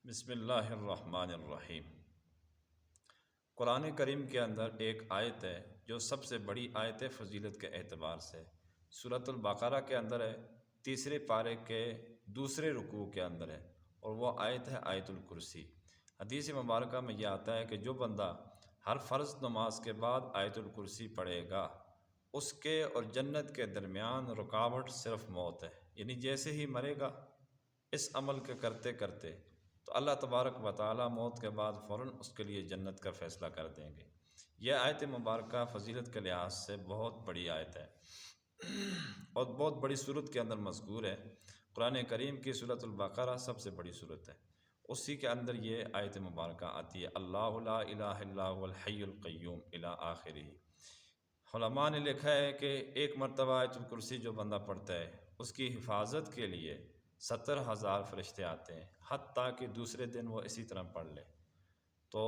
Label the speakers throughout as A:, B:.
A: بسم اللہ الرحمن الرحیم۔ قرآن کریم کے اندر ایک آیت ہے جو سب سے بڑی آیت ہے فضیلت کے اعتبار سے، سورۃ البقرہ کے اندر ہے، تیسرے پارے کے دوسرے رکوع کے اندر ہے، اور وہ آیت ہے آیت الکرسی۔ حدیث مبارکہ میں یہ آتا ہے کہ جو بندہ ہر فرض نماز کے بعد آیت الکرسی پڑھے گا، اس کے اور جنت کے درمیان رکاوٹ صرف موت ہے، یعنی جیسے ہی مرے گا اس عمل کے کرتے کرتے تو اللہ تبارک و تعالی موت کے بعد فوراً اس کے لیے جنت کا فیصلہ کر دیں گے۔ یہ آیت مبارکہ فضیلت کے لحاظ سے بہت بڑی آیت ہے اور بہت بڑی صورت کے اندر مذکور ہے۔ قرآن کریم کی سورۃ البقرہ سب سے بڑی صورت ہے، اسی کے اندر یہ آیت مبارکہ آتی ہے، اللہ لا الہ الا هو الحی القیوم الی آخرہ۔ علماء نے لکھا ہے کہ ایک مرتبہ آیت الکرسی جو بندہ پڑھتا ہے اس کی حفاظت کے لیے 70,000 فرشتے آتے ہیں، حتیٰ کہ دوسرے دن وہ اسی طرح پڑھ لے۔ تو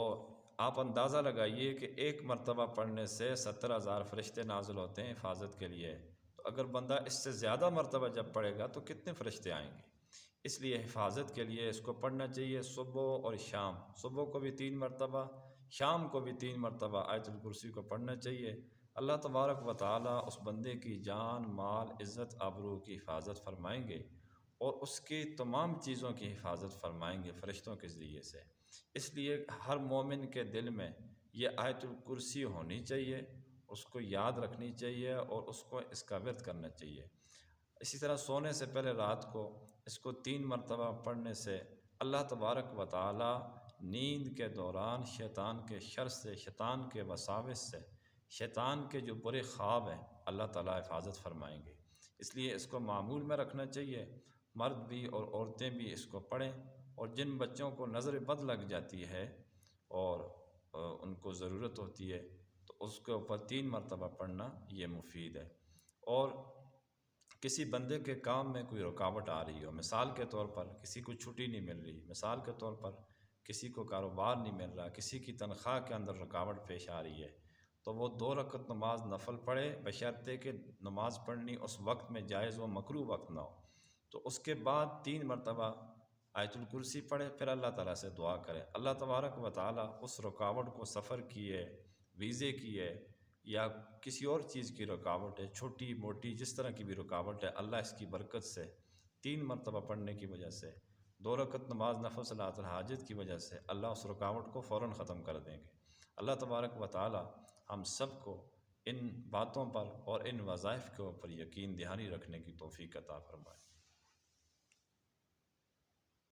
A: آپ اندازہ لگائیے کہ ایک مرتبہ پڑھنے سے 70,000 فرشتے نازل ہوتے ہیں حفاظت کے لیے، تو اگر بندہ اس سے زیادہ مرتبہ جب پڑھے گا تو کتنے فرشتے آئیں گے؟ اس لیے حفاظت کے لیے اس کو پڑھنا چاہیے صبح اور شام، صبح کو بھی 3 مرتبہ، شام کو بھی 3 مرتبہ آیت الکرسی کو پڑھنا چاہیے۔ اللہ تبارک و تعالی اس بندے کی جان، مال، عزت، آبرو کی حفاظت فرمائیں گے اور اس کی تمام چیزوں کی حفاظت فرمائیں گے فرشتوں کے ذریعے سے۔ اس لیے ہر مومن کے دل میں یہ آیت الکرسی ہونی چاہیے، اس کو یاد رکھنی چاہیے اور اس کو اس کا ورد کرنا چاہیے۔ اسی طرح سونے سے پہلے رات کو اس کو 3 مرتبہ پڑھنے سے اللہ تبارک و تعالی نیند کے دوران شیطان کے شر سے، شیطان کے وساوس سے، شیطان کے جو برے خواب ہیں، اللہ تعالی حفاظت فرمائیں گے۔ اس لیے اس کو معمول میں رکھنا چاہیے، مرد بھی اور عورتیں بھی اس کو پڑھیں، اور جن بچوں کو نظر بد لگ جاتی ہے اور ان کو ضرورت ہوتی ہے تو اس کے اوپر 3 مرتبہ پڑھنا یہ مفید ہے۔ اور کسی بندے کے کام میں کوئی رکاوٹ آ رہی ہو، مثال کے طور پر کسی کو چھٹی نہیں مل رہی، مثال کے طور پر کسی کو کاروبار نہیں مل رہا، کسی کی تنخواہ کے اندر رکاوٹ پیش آ رہی ہے، تو وہ 2 رکعت نماز نفل پڑھے، بشرطے کہ نماز پڑھنی اس وقت میں جائز و مکروہ وقت نہ ہو۔ تو اس کے بعد 3 مرتبہ آیت الکرسی پڑھے، پھر اللہ تعالیٰ سے دعا کرے، اللہ تبارک و تعالیٰ اس رکاوٹ کو، سفر کی ہے، ویزے کی ہے یا کسی اور چیز کی رکاوٹ ہے، چھوٹی موٹی جس طرح کی بھی رکاوٹ ہے، اللہ اس کی برکت سے 3 مرتبہ پڑھنے کی وجہ سے، 2 رکعت نماز نفل صلاۃ الحاجت کی وجہ سے اللہ اس رکاوٹ کو فوراً ختم کر دیں گے۔ اللہ تبارک و تعالی ہم سب کو ان باتوں پر اور ان وظائف کے اوپر یقین دہانی رکھنے کی توفیق عطا فرمائے۔